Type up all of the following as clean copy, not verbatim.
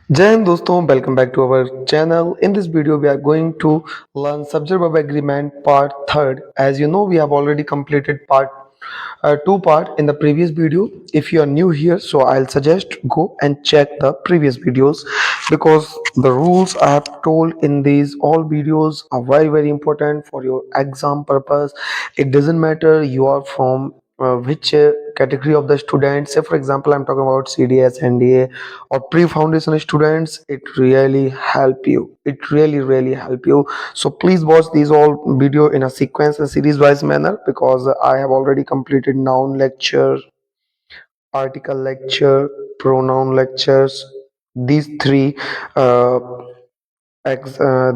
Jai Hind दोस्तों, welcome back to our channel. In this video, we are going to learn subject verb agreement part third. As you know, we have already completed two part in the previous video. If you are new here, so I'll suggest go and check the previous videos because the rules I have told in these all videos are very important for your exam purpose. It doesn't matter you are from which category of the students. Say for example, I'm talking about CDS, NDA or pre-foundation students. It really help you, it really help you. So please watch these all video in a sequence and series wise manner because I have already completed noun lecture, article lecture, pronoun lectures, these three uh,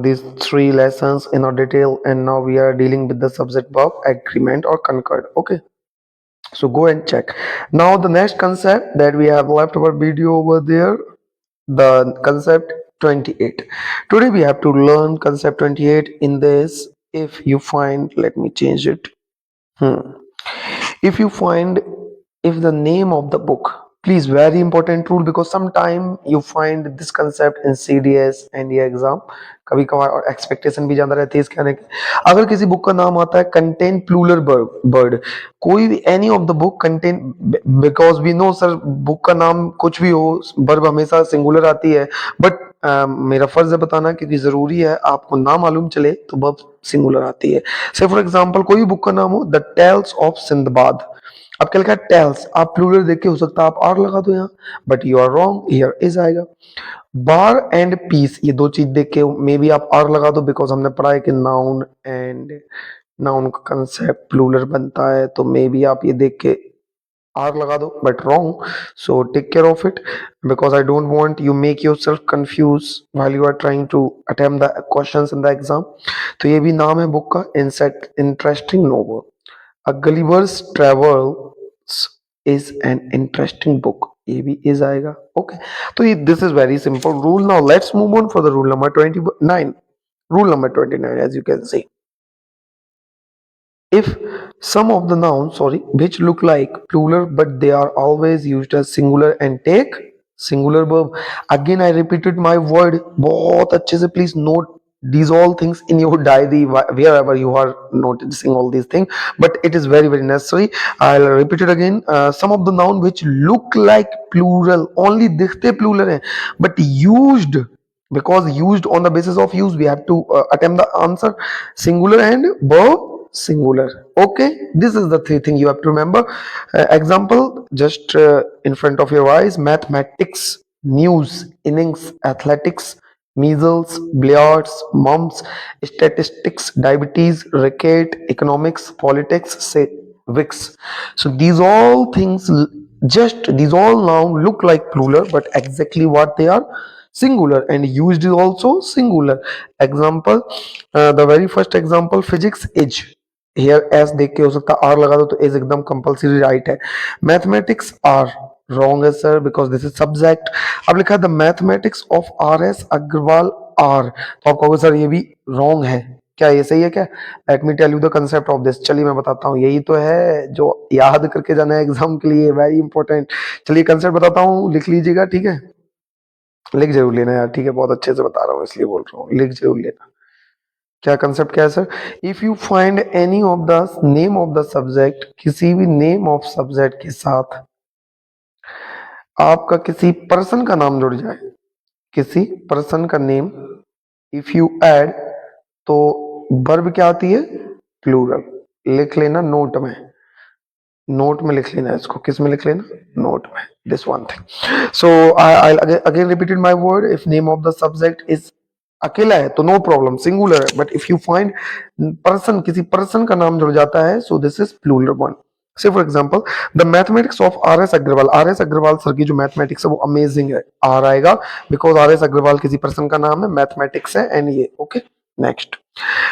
these three lessons in a detail, and now we are dealing with the subject verb agreement or concord. Okay, so go and check. Now the next concept that we have left our video over there, the concept 28. Today we have to learn concept 28 in this. If you find, let me change it. If you find, if the name of the book, please, very important rule because sometime you find this concept in CDS and ये exam कभी कभार और expectation भी ज्यादा रहती है इसके आने की। अगर किसी बुक का नाम आता है कंटेन प्लूरल बर्ड, कोई भी any of the book content, because we know sir book का नाम कुछ भी हो, वर्ब हमेशा सिंगुलर आती है, बट मेरा फर्ज है बताना क्योंकि जरूरी है, आपको ना मालूम चले तो वर्ब सिंगुलर आती है। से फॉर एग्जांपल कोई भी बुक का नाम हो, द टेल्स ऑफ सिंदबाद, अब क्या लिखा है टेल्स, आप प्लूरल देख के हो सकता है आप आर लगा दो यहाँ, but you are wrong, here is आएगा। बार एंड पीस, ये दो चीज देख के मे बी आप आर लगा दो बिकॉज हमने पढ़ा है कि नाउन एंड नाउन का कंसेप्ट प्लूरल बनता है, तो मे बी आप ये देख के आर लगा दो, but wrong. So take care of it because I don't want you make yourself confuse while you are trying to attempt the questions in the exam. तो ये भी नाम है बुक का, inset interesting novel, a Gulliver's travels is an interesting book, ये भी is आएगा। Okay, तो ये this is very simple rule. Now let's move on for the rule number 29। Rule number 29, as you can see, if some of the nouns, sorry, which look like plural but they are always used as singular and take singular verb, again I repeated my word, बहुत अच्छे से please note these all things in your diary wherever you are noticing all these things, but it is very necessary. I'll repeat it again. Some of the noun which look like plural, only दिखते plural हैं but used, because used on the basis of use we have to attempt the answer singular and verb singular. Okay, this is the three thing you have to remember. Example just in front of your eyes: mathematics, news, innings, athletics, measles, billiards, mumps, statistics, diabetes, racket, economics, politics, say wix. So these all things, just these all noun look like plural but exactly what they are, singular, and used is also singular. Example, the very first example, physics is, hair S देख के हो सकता है are लगा दो तो is एकदम compulsory right है। मैथमेटिक्स आर रॉन्ग है sir because this is subject. अब लिखा है the mathematics of R S Agarwal are, तो आप कहोगे सर ये भी रॉन्ग है, क्या ये सही है क्या? Let me tell you the concept of this, चलिए मैं बताता हूँ, यही तो है जो याद करके जाना है एग्जाम के लिए, वेरी इंपॉर्टेंट। चलिए कंसेप्ट बताता हूँ, लिख लीजिएगा, ठीक है? लिख जरूर लेना यार, ठीक है, बहुत अच्छे से बता रहा हूँ इसलिए बोल रहा हूँ, लिख जरूर लेना। क्या कंसेप्ट क्या है sir? If you find any of the name of the subject, किसी भी नेम ऑफ सब्जेक्ट के साथ आपका किसी पर्सन का नाम जुड़ जाए, किसी पर्सन का नेम, इफ यू ऐड, तो वर्ब क्या आती है? प्लूरल। लिख लेना नोट में, नोट में लिख लेना इसको, किस में लिख लेना? नोट में, this one thing. So I again repeated my word, if name of the subject is, अकेला है तो नो प्रॉब्लम, सिंगुलर है, but if you find person, किसी पर्सन का नाम जुड़ जाता है, so this is plural one. Say for example the mathematics of R S Agarwal, R S Agarwal sir की जो मैथमेटिक्स है वो अमेजिंग है, आर आएगा बिकॉज आर एस अग्रवाल किसी पर्सन का नाम है, मैथमेटिक्स है, एंड ये ओके। नेक्स्ट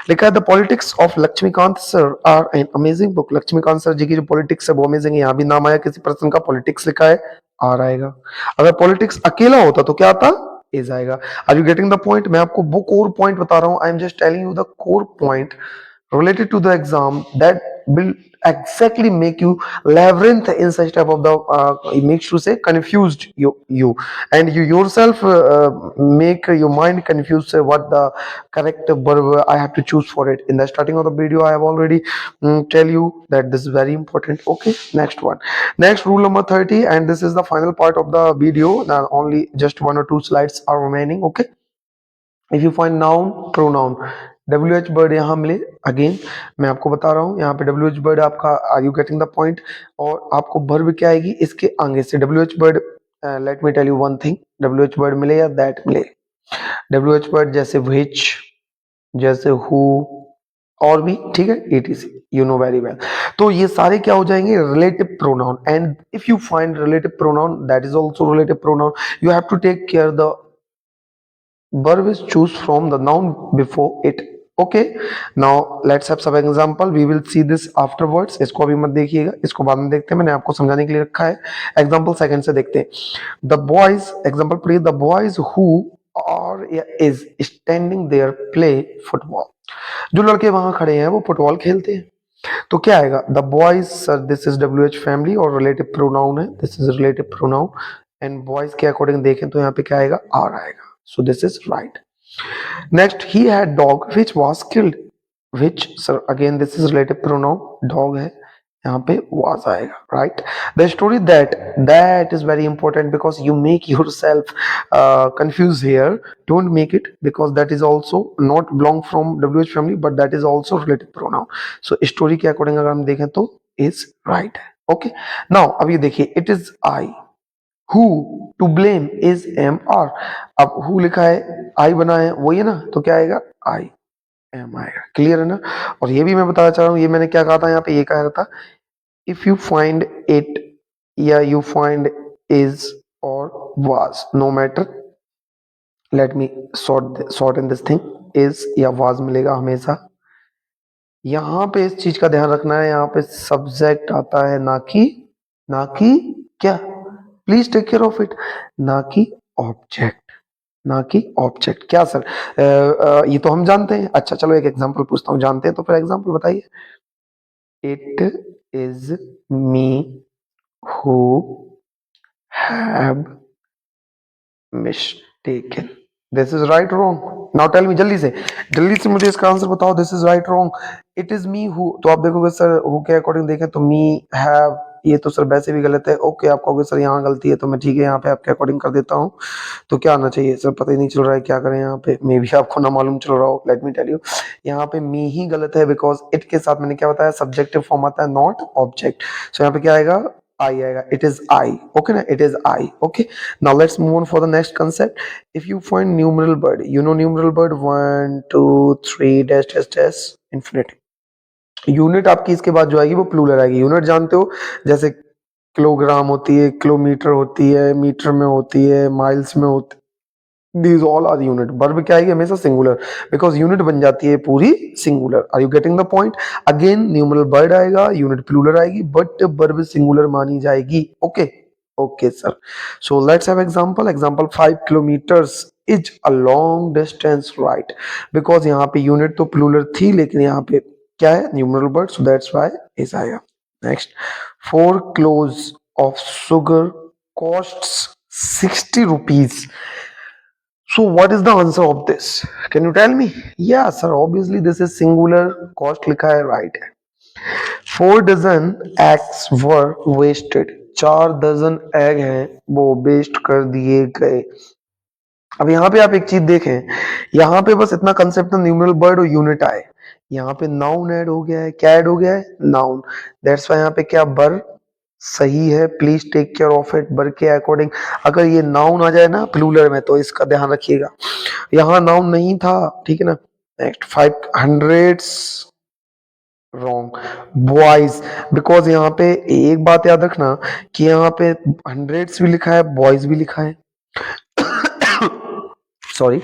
लिखा है the politics of Laxmikant sir are an amazing book, Laxmikant sir ji की जो पॉलिटिक्स है वो अमेजिंग है, यहाँ भी नाम आया किसी पर्सन का, पॉलिटिक्स लिखा है, आर आएगा। अगर पॉलिटिक्स अकेला होता तो क्या आता? इज आएगा। Are you getting the point? मैं आपको वो कोर पॉइंट बता रहा हूं, I am just telling you the core point related to the exam that will exactly make you labyrinth in such type of the it makes you say confused you and you yourself make your mind confused what the correct verb I have to choose for it. In the starting of the video I have already tell you that this is very important. Okay, next one, next rule number 30, and this is the final part of the video. Now only just 1 or 2 slides are remaining. Okay, if you find noun pronoun W H word यहाँ मिले, again मैं आपको बता रहा हूँ यहाँ पे W H word आपका, are you getting the point, और आपको वर्ब क्या आएगी इसके आगे से W H word. Let me tell you one thing, W H word मिले या दैट मिले, डब्ल्यू एच वर्ड जैसे विच, जैसे हु, और भी ठीक है, etc, you know very well. तो ये सारे क्या हो जाएंगे relative pronoun, and if you find relative pronoun that is also relative pronoun, you have to take care the verb is choose from the noun before it. Okay, now let's have some example, we will see this afterwards, इसको अभी मत देखिएगा, इसको बाद में देखते हैं, मैंने आपको समझाने के लिए रखा है। एग्जाम्पल सेकंड से देखते हैं। The boys, example please, the boys who are is standing there play football, जो लड़के वहां खड़े हैं वो फुटबॉल खेलते हैं। तो क्या आएगा, the boys, sir this is W H family और रिलेटिव प्रोनाउन है, this is relative pronoun, and boys के अकॉर्डिंग देखें तो यहाँ पे क्या आएगा, आर आएगा, सो this is right. Next, he had dog which was killed, which, sir again this is relative pronoun, dog है, यहाँ पे was आएगा, right? The story that is very important because you make yourself confused here. Don't make it, because that is also not belong from WH family, but that is also relative pronoun. So story के according अगर हम देखें तो is right. Okay. Now अब ये देखिए, it is I. Who to blame is am are. अब who लिखा है, I बना है, वही है ना, तो क्या आएगा, I am आएगा। क्लियर है ना? और ये भी मैं बताना चाह रहा हूँ, ये मैंने क्या कहा था यहाँ पे, ये कहा था if you find it, yeah, you find is or was, no matter, let me sort in this thing, is या was मिलेगा हमेशा। यहाँ पे इस चीज का ध्यान रखना है, यहाँ पे सब्जेक्ट आता है, ना कि क्या, please take care of it, ना कि ऑब्जेक्ट, ना कि ऑब्जेक्ट। क्या सर, ये तो हम जानते हैं। अच्छा चलो एक एग्जांपल पूछता हूँ, जानते हैं तो फिर एग्जांपल बताइए। It is me who have mistaken, this is right or wrong? Now tell me, जल्दी से मुझे इसका आंसर बताओ, this is right or wrong? It is me who, तो आप देखोगे सर who के अकॉर्डिंग देखें तो me have, ये तो सर वैसे भी गलत है। ओके, आप कहोगे सर यहाँ गलती है, तो मैं ठीक है यहाँ पे आपके अकॉर्डिंग कर देता हूँ। तो क्या आना चाहिए सर, पता ही नहीं चल रहा है क्या करें यहाँ पे, मे भी आपको ना मालूम चल रहा हो। लेट मी टेल यू, यहाँ पे मी ही गलत है, बिकॉज इट के साथ मैंने क्या बताया, सब्जेक्टिव फॉर्म आता है, नॉट ऑब्जेक्ट। सो यहाँ पे क्या आएगा, I आएगा, it is I, okay ना, it is I, okay। Now let's move on for the next concept. If you find numeral bird, you know numeral bird 1 2 3 dash dash dash infinity, unit आपकी इसके बाद जो आएगी वो plural आएगी। Unit जानते हो, जैसे किलोग्राम होती है, किलोमीटर होती है, मीटर में होती है, माइल्स में होती है, these all are unit। Verb क्या आएगी हमेशा सिंगुलर, बिकॉज यूनिट बन जाती है पूरी singular. Are you getting the point? Again numeral word आएगा, यूनिट प्लूरल आएगी, बट वर्ब सिंगुलर मानी जाएगी। Okay okay sir, so let's have example. Example 5 kilometers is a long distance, right? Because यहाँ पे यूनिट तो प्लूरल थी, लेकिन यहाँ पे क्या है, numeral word, so that's why is आएगा। Next, 4 kilos of sugar costs 60 rupees. So what is the answer of this? Can you tell me? Yeah sir, obviously this is singular, cost लिखा है, right है। 4 dozen eggs were wasted, 4 दर्जन egg हैं वो waste कर दिए गए। अब यहाँ पे आप एक चीज देखें, यहाँ पे बस इतना कंसेप्ट है, न्यूमरल वर्ड और यूनिट आए, यहाँ पे नाउन ऐड हो गया है। क्या ऐड हो गया है, नाउन। दैट्स व्हाई यहाँ पे क्या, बर सही है, please take care of it, बर के अकॉर्डिंग। अगर ये नाउन आ जाए ना प्लूरल में तो इसका ध्यान रखिएगा, यहाँ नाउन नहीं था, ठीक है ना। नेक्स्ट, 500 रॉन्ग, बॉयज, बिकॉज यहाँ पे एक बात याद रखना कि यहाँ पे हंड्रेड्स भी लिखा है, बॉयज भी लिखा है, सॉरी,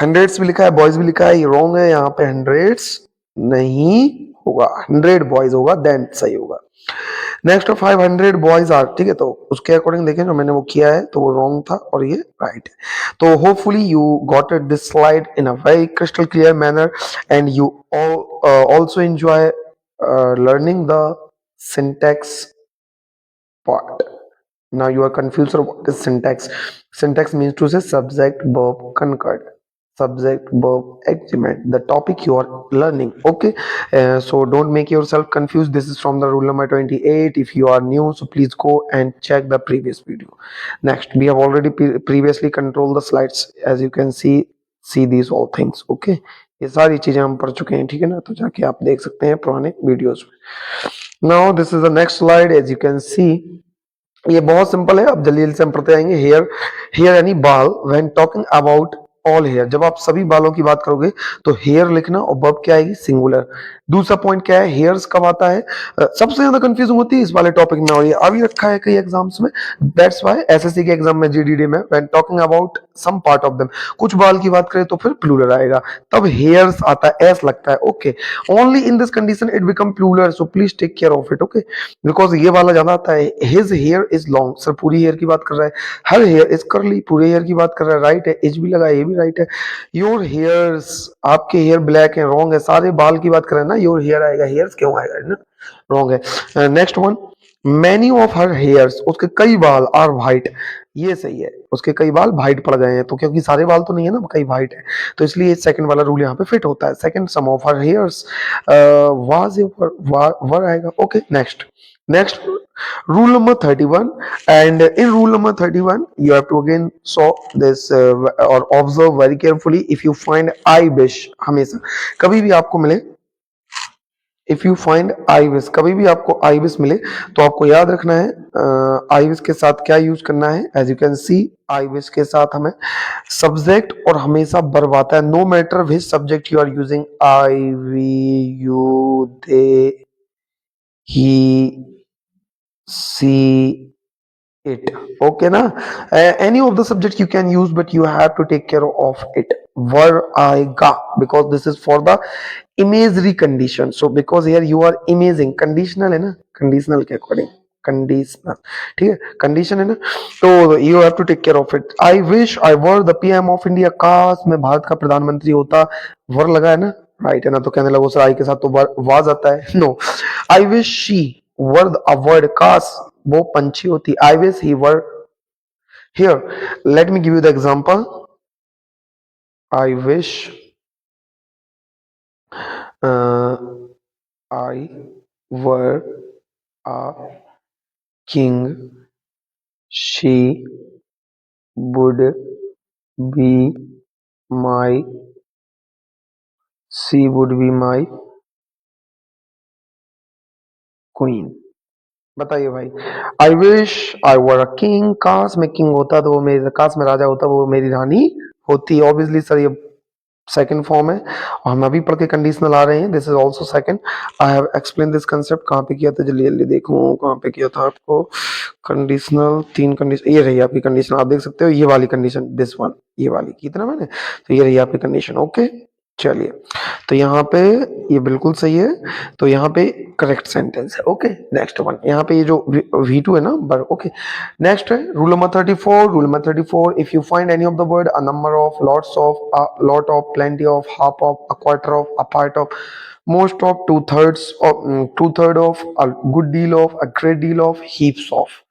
हंड्रेड्स भी लिखा है, बॉयज भी लिखा है, ये रॉन्ग है। यहाँ पे हंड्रेड्स नहीं होगा, 100 बॉयज होगा, देन सही होगा। नेक्स्ट, 500 बॉयज आर, ठीक है, तो उसके अकॉर्डिंग देखें जो मैंने वो किया है तो वो रॉन्ग था और ये राइट है। तो hopefully you got it this slide in a very crystal clear manner, and you also enjoy learning the syntax part. Now you are confused of what is syntax. Syntax means to say subject, verb, concord. Subject, verb, agreement. The topic you are learning. Okay, so don't make yourself confused. This is from the rule number 28. If you are new, so please go and check the previous video. Next, we have already previously controlled the slides. As you can see these all things. Okay, ये सारी चीजें हम पढ़ चुके हैं, ठीक है ना? तो जाके आप देख सकते हैं पुराने वीडियोस में. Now this is the next slide. As you can see, ये बहुत सिंपल है. अब जल्दी जल्दी से हम पढ़ते जाएंगे. हेयर यानी बाल. When talking about all hair, जब आप सभी बालों की बात करोगे तो हेयर लिखना और वर्ब क्या आएगी? सिंगुलर. दूसरा पॉइंट क्या है? हेयर्स कब आता है? सबसे ज्यादा कंफ्यूजिंग होती है इस वाले टॉपिक में, और ये अभी रखा है कई एग्जाम्स में. दैट्स वाई एसएससी के एग्जाम में, जीडीडी में, when talking about some part of them, कुछ बाल की बात करें तो फिर प्लूरल आएगा, तब हेयर्स आता है, एस लगता है. Okay, only in this condition it become plural, so please take care of it. Okay, because ये वाला ज्यादा आता है. His hair is long, sir पूरी हेयर की बात कर रहा है. हर हेयर इज कर्ली, पूरे हेयर की बात कर रहा है. राइट है, एज भी लगा, ये भी राइट है. योर हेयर्स, आपके हेयर ब्लैक है, रॉन्ग है. सारे बाल की बात कर रहे हैं ना, योर हेयर आएगा, हेयर्स क्यों आएगा ना? रॉन्ग है. Next one, many of her hairs, उसके कई बाल, आर व्हाइट, ये सही है. उसके कई बाल व्हाइट पड़ गए हैं, तो क्योंकि सारे बाल तो नहीं है ना, कई व्हाइट है, तो इसलिए सेकंड वाला रूल यहाँ पे फिट होता है. Second, some of her hairs was were आएगा. Okay, next rule number 31, and in rule number 31 you have to again saw this or observe very carefully. If you find I wish, हमेशा कभी भी आपको मिले, if you find I wish, कभी भी आपको I wish मिले तो आपको याद रखना है आई विश के साथ क्या यूज करना है. As you can see, I wish के साथ हमें सब्जेक्ट और हमेशा वर्ब आता है. No matter which subject you are using, I, we, you, they, he, she, it. Okay na? Any of the subject you can use, but you have to take care of it. Were, I, ga, because this is for the imagery condition. So because here you are imaging, conditional है ना, conditional के according, conditional, ठीक है, condition है ना, तो you have to take care of it. I wish I were the PM of India. काश मैं भारत का प्रधानमंत्री होता. वर लगा है ना, राइट है ना, तो कहने लगो सर आई के साथ तो वाज आता है. No, I wish she were a word, काश वो पंछी होती. I wish he were. Here let me give you the example. I wish I were a king, she would be my, she would be my queen. बताइए भाई. आई wish I were a king, काश मैं king होता तो वो मेरी, काश मैं राजा होता वो मेरी रानी होती. ऑब्वियसली सर ये सेकंड फॉर्म है, और हम अभी पढ़ के कंडीशनल आ रहे हैं. This is also second. I have explain this concept. कहाँ पे किया था, जल्दी जल्दी देखूं कहाँ पे किया था आपको. कंडीशनल, तीन कंडीशन, ये रही आपकी कंडीशन, आप देख सकते हो ये वाली कंडीशन, दिस वन, ये वाली की थी ना मैंने, तो ये रही आपकी कंडीशन. ओके, चलिए, तो यहाँ पे ये बिल्कुल सही है, तो यहाँ पे करेक्ट सेंटेंस है. ओके, नेक्स्ट वन, यहाँ पे ये जो V2 है ना, बर. ओके, नेक्स्ट है rule number 34. Rule number 34, if you find any of the word, a number of, lots of, a lot of, plenty of, half of, a quarter of, a part of, most of, two thirds of, two third of, a good deal of, a great deal of, heaps of.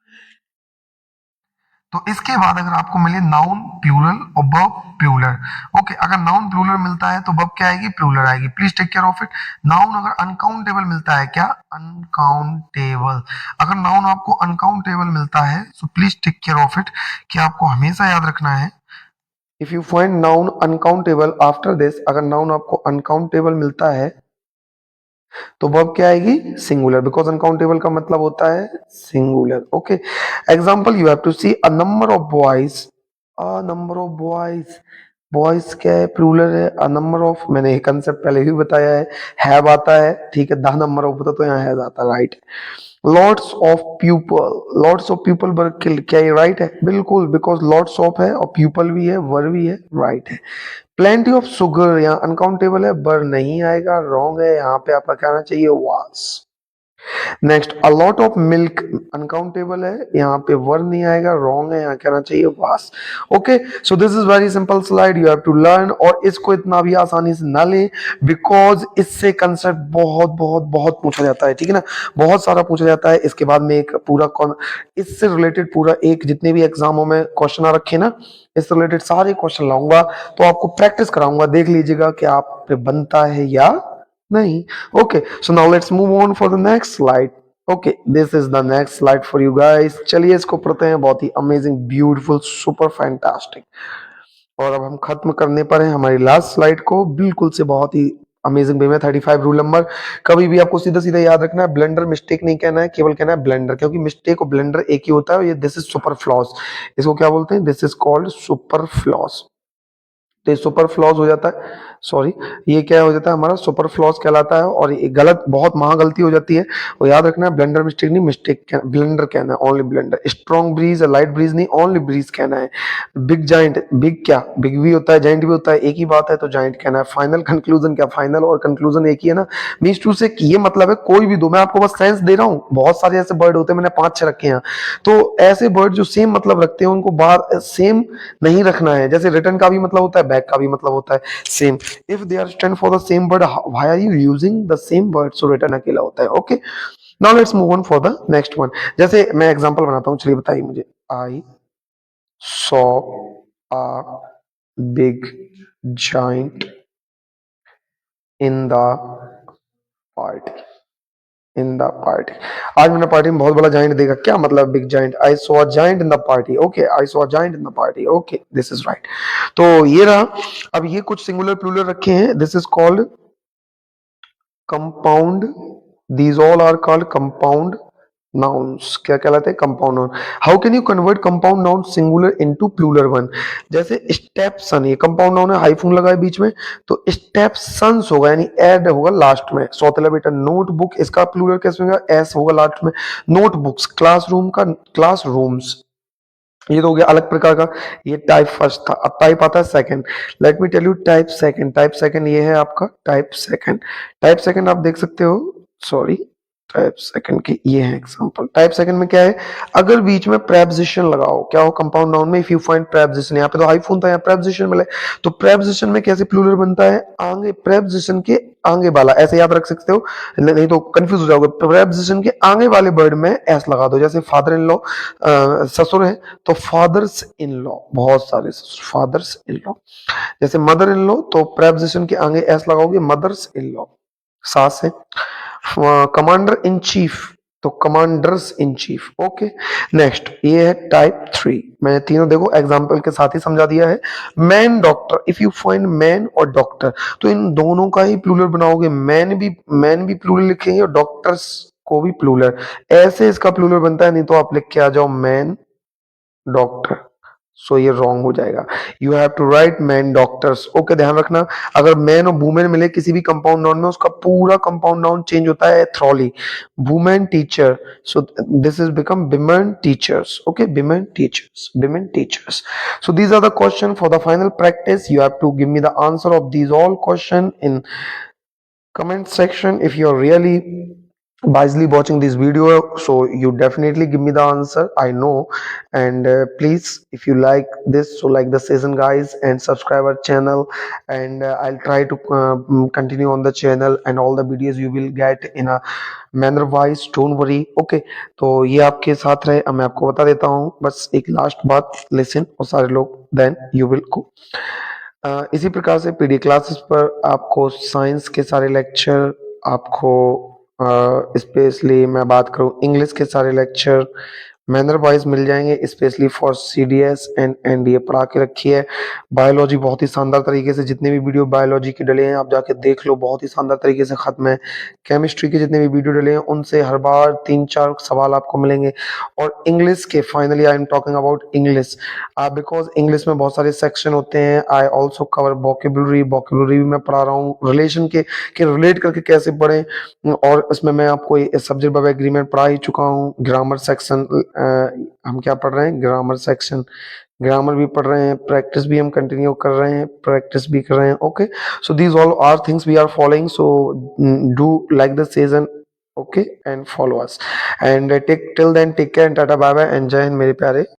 तो इसके बाद अगर आपको मिले noun plural और verb plural. Okay, अगर noun plural मिलता है तो वर्ब क्या आएगी? प्लूरल आएगी. Please take care of it. Noun अगर अनकाउंटेबल मिलता है, क्या? अनकाउंटेबल. अगर नाउन आपको अनकाउंटेबल मिलता है so please take care of it, कि आपको हमेशा याद रखना है. If you find noun uncountable after this, अगर नाउन आपको अनकाउंटेबल मिलता है तो वर्ब क्या आएगी? सिंगुलर, बिकॉज अनकाउंटेबल का मतलब होता है singular. Okay, example, you have to see a number of boys, a number of boys. Boys क्या है? प्लूरल है. अ नंबर ऑफ, मैंने ये कंसेप्ट पहले भी बताया है. हैव आता है, ठीक है, द नंबर ऑफ होता तो यहाँ हैज आता, right. Lots of people, lots of people work, क्या ये राइट है? बिल्कुल, बिकॉज लॉट्स ऑफ है और पीपल भी है, वर भी है, राइट है. प्लेंटी ऑफ सुगर, यहाँ अनकाउंटेबल है, बर नहीं आएगा, रॉन्ग है. यहाँ पे आपका क्या आना चाहिए? वास. Next, a lot of milk, uncountable है, यहाँ पे वर्ड नहीं आएगा, रॉन्ग है, यहाँ कहना चाहिए was. Okay, so this is very simple slide, you have to learn. और इसको इतना भी आसानी से ना ले, बिकॉज इससे कंसेप्ट बहुत बहुत बहुत पूछा जाता है, ठीक है ना, बहुत सारा पूछा जाता है। इसके बाद में एक पूरा इससे रिलेटेड पूरा एक जितने भी एग्जामों में क्वेश्चन आ रखे ना, इससे रिलेटेड सारे क्वेश्चन लाऊंगा, तो आपको प्रैक्टिस कराऊंगा, देख लीजिएगा कि आप पे बनता है या नहीं। Okay, so now let's move on for the next slide. Okay, this is the next slide for you guys. चलिए इसको पढ़ते हैं, बहुत ही अमेजिंग, ब्यूटीफुल, सुपर फैंटास्टिक। और अब हम खत्म करने पर हैं हमारी लास्ट स्लाइड को, बिल्कुल से बहुत ही अमेजिंग वे में। 35 रूल नंबर, कभी भी आपको सीधा सीधा याद रखना है, ब्लेंडर मिस्टेक नहीं कहना है, केवल कहना है ब्लेंडर, क्योंकि मिस्टेक और ब्लेंडर एक ही होता है। ये दिस इज सुपर फ्लॉस, इसको क्या बोलते हैं, this is called super floss. तो ये सुपर फ्लॉज हो जाता है, सॉरी, ये क्या हो जाता है हमारा, सुपर फ्लॉज कहलाता है। और ये गलत, बहुत महा गलती हो जाती है, वो याद रखना है, ब्लेंडर मिस्टेक नहीं, मिस्टेक ब्लेंडर कहना है, only blunder. Strong breeze, light breeze नहीं, ओनली ब्रीज कहना है। बिग जाइंट, बिग क्या, बिग भी होता है, जाइंट भी होता है, एक ही बात है, तो जाइंट कहना है। फाइनल कंक्लूजन, क्या फाइनल और कंक्लूजन एक ही है ना, मीन्स टू से ये मतलब है कोई भी दो, मैं आपको बस सेंस दे रहा हूँ। बहुत सारे ऐसे वर्ड होते हैं, मैंने 5-6 रखे हैं, तो ऐसे वर्ड जो सेम मतलब रखते हैं उनको बार सेम नहीं रखना है। जैसे रिटर्न का भी मतलब होता है, बैक का भी मतलब होता है same. If they are stand for the same word, why are you using the same word, so return अकेला होता है। Okay, now let's move on for the next one. जैसे मैं एग्जांपल बनाता हूँ, चलिए बताइए मुझे। I saw a big giant in the party, in the party. आज मैंने पार्टी में बहुत बड़ा जाइंट देखा, क्या मतलब big giant, I saw a giant in the party. Okay, I saw a giant in the party. Okay, this is right. तो ये रहा। अब ये कुछ सिंगुलर प्लूरल रखे हैं, this is called compound, these all are called compound nouns. क्या कहलाते हैं, compound noun. How can you convert compound noun singular into plural one. जैसे स्टेप सन, ये कंपाउंड नाउन है, हाइफन लगा है बीच में, तो स्टेप सन्स होगा, यानी एड होगा लास्ट में। सौतेला बेटा, नोटबुक, इसका प्लूरल कैसे होगा, एस होगा लास्ट में। नोटबुक्स, क्लासरूम का क्लास रूम्स, ये तो हो गया अलग प्रकार का। ये टाइप फर्स्ट था, अब टाइप आता है second. Let me tell you type second. Type second ये है आपका टाइप सेकंड। टाइप सेकंड आप देख सकते हो, सॉरी, टाइप सेकंड के ये है एग्जांपल। टाइप सेकंड में क्या है, अगर बीच में प्रेपोजिशन लगाओ, क्या हो कंपाउंड नाउन में, इफ यू फाइंड प्रेपोजिशन, यहाँ पे तो हाइफन था, यहाँ प्रेपोजिशन मिले, तो प्रेपोजिशन में कैसे प्लूरल बनता है, आगे प्रेपोजिशन के आगे वाला, ऐसे याद रख सकते हो, नहीं तो कंफ्यूज हो जाओगे। प्रेपोजिशन के आगे वाले वर्ड में एस लगा दो, जैसे फादर इन लॉ, ससुर है, तो फादर्स इन लॉ, बहुत सारे फादर्स इन लॉ। जैसे मदर इन लॉ, तो प्रेपोजिशन के आगे एस लगाओगे, मदर्स इन लॉ, सास है। कमांडर इन चीफ, तो commanders in chief. Okay, next ये है टाइप 3। मैंने तीनों देखो एग्जांपल के साथ ही समझा दिया है। Man doctor, if you find man और डॉक्टर, तो इन दोनों का ही प्लूरल बनाओगे, मैन भी प्लूरल लिखेंगे और डॉक्टर्स को भी प्लूरल, ऐसे इसका प्लूरल बनता है। नहीं तो आप लिख के आ जाओ मैन डॉक्टर, सो ये रॉन्ग हो जाएगा। You have to write man doctors. Okay, ध्यान रखना, अगर मैन और वुमेन मिले किसी भी कंपाउंड नाउन में, उसका पूरा कंपाउंड नाउन चेंज होता है thoroughly. Women teacher, so this is become women teachers. Okay, women teachers, women teachers. So these are the question for the final practice. You have to give me the answer of these all question in comment section. If you are really wisely watching this video, so you definitely give me the answer, I know. And please, if you like this, so like the session guys and subscribe our channel. And I'll try to continue on the channel, and all the videos you will get in a manner wise, don't worry. Okay, तो ये आपके साथ रहे, अब मैं आपको बता देता हूँ बस एक लास्ट बात, लिसन और सारे लोग, देन यू विल गो। इसी प्रकार से पीडी क्लासेस पर आपको साइंस के सारे लेक्चर, आपको स्पेशली मैं बात करूं इंग्लिश के सारे लेक्चर मैनर वाइज मिल जाएंगे, specially for CDS and NDA पढ़ा के रखी है। बायोलॉजी बहुत ही शानदार तरीके से, जितने भी वीडियो बायोलॉजी के डले हैं आप जाके देख लो, बहुत ही शानदार तरीके से खत्म है। केमिस्ट्री के जितने भी वीडियो डले हैं उनसे हर बार 3-4 सवाल आपको मिलेंगे। और इंग्लिश के, finally I am talking about English, because English में बहुत सारे सेक्शन होते हैं। I also cover vocabulary, vocabulary भी मैं पढ़ा रहा हूँ, रिलेशन के रिलेट करके कैसे पढ़ें। और उसमें मैं आपको सब्जेक्ट बाय एग्रीमेंट पढ़ा ही चुका हूँ। ग्रामर सेक्शन, हम क्या पढ़ रहे हैं, ग्रामर सेक्शन, ग्रामर भी पढ़ रहे हैं, प्रैक्टिस भी हम कंटिन्यू कर रहे हैं, प्रैक्टिस भी कर रहे हैं। Okay, so these all are things we are following, so do like the session okay and follow us and take till then take care and tata bye bye and जय हिंद मेरे प्यारे